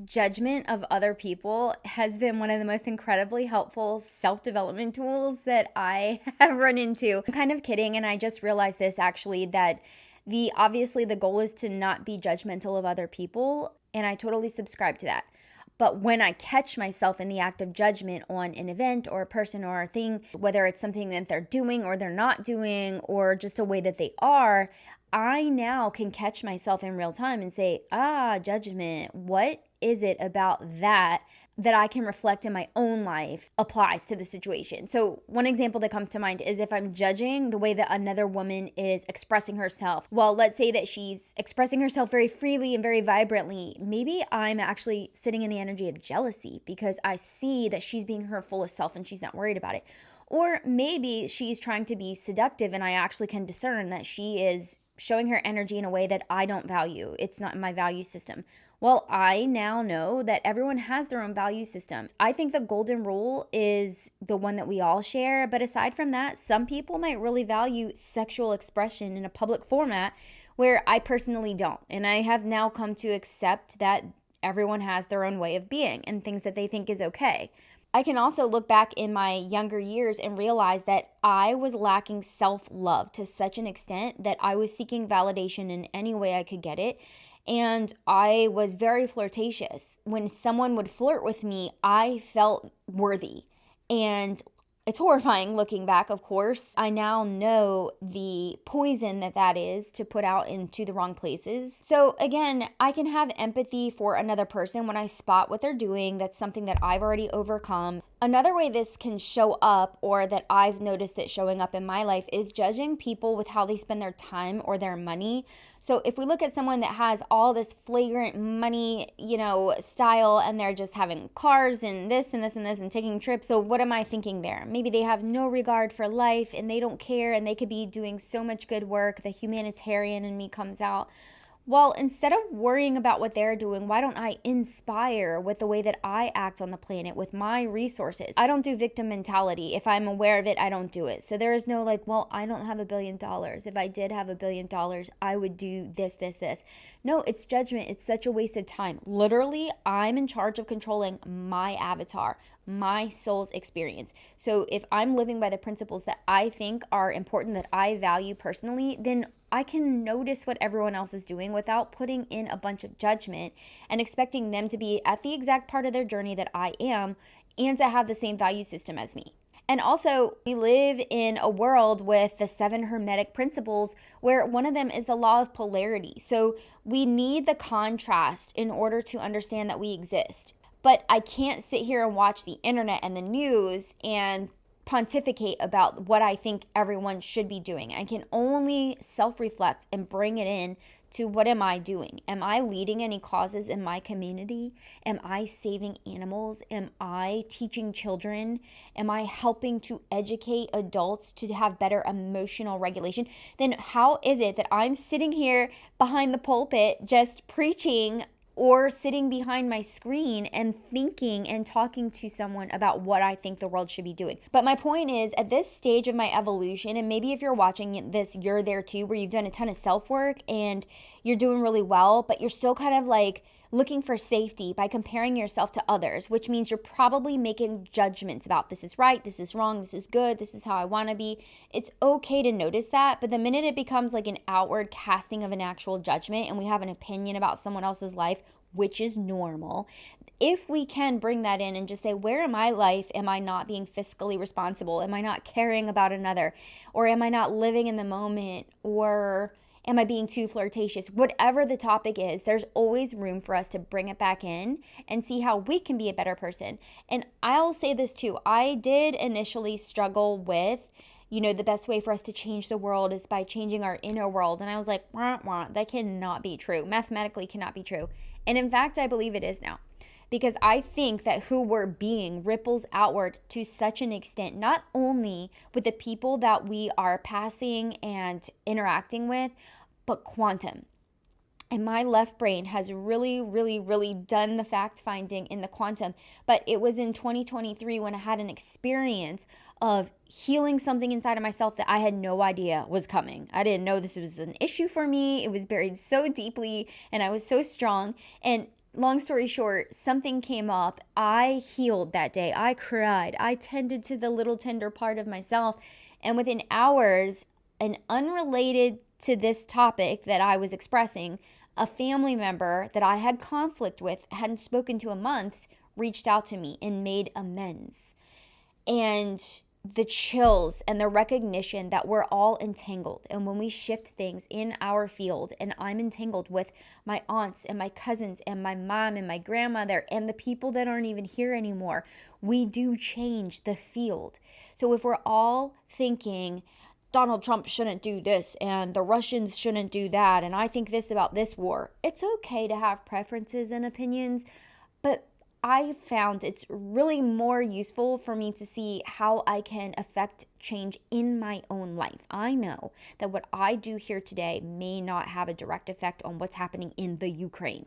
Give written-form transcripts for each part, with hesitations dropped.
judgment of other people has been one of the most incredibly helpful self-development tools that I have run into. I'm kind of kidding, and I just realized this actually, that obviously the goal is to not be judgmental of other people, and I totally subscribe to that. But when I catch myself in the act of judgment on an event or a person or a thing, whether it's something that they're doing or they're not doing, or just a way that they are, I now can catch myself in real time and say, judgment, what is it about that I can reflect in my own life applies to the situation? So one example that comes to mind is if I'm judging the way that another woman is expressing herself. Well, let's say that she's expressing herself very freely and very vibrantly. Maybe I'm actually sitting in the energy of jealousy because I see that she's being her fullest self and she's not worried about it. Or maybe she's trying to be seductive and I actually can discern that she is showing her energy in a way that I don't value. It's not in my value system. Well, I now know that everyone has their own value system. I think the golden rule is the one that we all share. But aside from that, some people might really value sexual expression in a public format where I personally don't. And I have now come to accept that everyone has their own way of being and things that they think is okay. I can also look back in my younger years and realize that I was lacking self-love to such an extent that I was seeking validation in any way I could get it. And I was very flirtatious. When someone would flirt with me, I felt worthy. And it's horrifying looking back, of course. I now know the poison that is to put out into the wrong places. So again, I can have empathy for another person when I spot what they're doing. That's something that I've already overcome. Another way this can show up, or that I've noticed it showing up in my life, is judging people with how they spend their time or their money. So if we look at someone that has all this flagrant money, style, and they're just having cars and this and this and this and taking trips. So what am I thinking there? Maybe they have no regard for life and they don't care and they could be doing so much good work. The humanitarian in me comes out. Well, instead of worrying about what they're doing, why don't I inspire with the way that I act on the planet with my resources? I don't do victim mentality. If I'm aware of it, I don't do it. So there is no I don't have $1 billion. If I did have $1 billion, I would do this, this, this. No, it's judgment. It's such a waste of time. Literally, I'm in charge of controlling my avatar, my soul's experience. So if I'm living by the principles that I think are important, that I value personally, then I can notice what everyone else is doing without putting in a bunch of judgment and expecting them to be at the exact part of their journey that I am and to have the same value system as me. And also, we live in a world with the 7 Hermetic principles where one of them is the law of polarity. So we need the contrast in order to understand that we exist. But I can't sit here and watch the internet and the news and pontificate about what I think everyone should be doing. I can only self-reflect and bring it in to what am I doing? Am I leading any causes in my community? Am I saving animals? Am I teaching children? Am I helping to educate adults to have better emotional regulation? Then how is it that I'm sitting here behind the pulpit just preaching or sitting behind my screen and thinking and talking to someone about what I think the world should be doing? But my point is, at this stage of my evolution, and maybe if you're watching this, you're there too, where you've done a ton of self-work and you're doing really well, but you're still kind of looking for safety by comparing yourself to others, which means you're probably making judgments about this is right, this is wrong, this is good, this is how I want to be. It's okay to notice that, but the minute it becomes like an outward casting of an actual judgment and we have an opinion about someone else's life, which is normal, if we can bring that in and just say, where in my life am I not being fiscally responsible? Am I not caring about another? Or am I not living in the moment? Or am I being too flirtatious? Whatever the topic is, there's always room for us to bring it back in and see how we can be a better person. And I'll say this too. I did initially struggle with, the best way for us to change the world is by changing our inner world. And I was like, wah, wah, that cannot be true. Mathematically cannot be true. And in fact, I believe it is now. Because I think that who we're being ripples outward to such an extent, not only with the people that we are passing and interacting with, but quantum. And my left brain has really, really, really done the fact finding in the quantum. But it was in 2023 when I had an experience of healing something inside of myself that I had no idea was coming. I didn't know this was an issue for me. It was buried so deeply and I was so strong. And long story short, something came up. I healed that day. I cried. I tended to the little tender part of myself. And within hours, an unrelated to this topic that I was expressing, a family member that I had conflict with, hadn't spoken to in months, reached out to me and made amends. And the chills and the recognition that we're all entangled. And when we shift things in our field, and I'm entangled with my aunts and my cousins and my mom and my grandmother and the people that aren't even here anymore, we do change the field. So if we're all thinking, Donald Trump shouldn't do this and the Russians shouldn't do that, and I think this about this war, it's okay to have preferences and opinions, but I found it's really more useful for me to see how I can affect change in my own life. I know that what I do here today may not have a direct effect on what's happening in the Ukraine,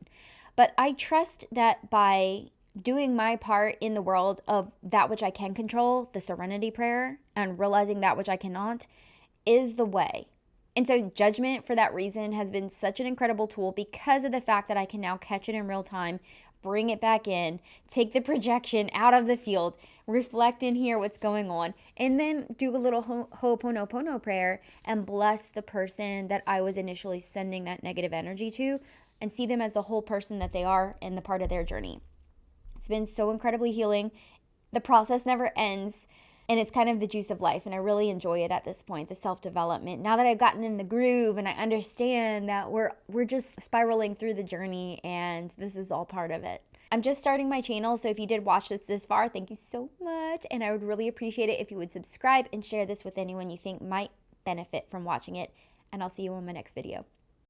but I trust that by doing my part in the world of that which I can control, the serenity prayer, and realizing that which I cannot, is the way. And so Judgment, for that reason, has been such an incredible tool because of the fact that I can now catch it in real time, bring it back in, take the projection out of the field, reflect and hear what's going on, and then do a little ho'oponopono prayer and bless the person that I was initially sending that negative energy to, and see them as the whole person that they are and the part of their journey. It's been so incredibly healing. The process never ends. And it's kind of the juice of life, and I really enjoy it at this point, the self-development. Now that I've gotten in the groove and I understand that we're just spiraling through the journey, and this is all part of it. I'm just starting my channel, so if you did watch this far, thank you so much, and I would really appreciate it if you would subscribe and share this with anyone you think might benefit from watching it, and I'll see you in my next video.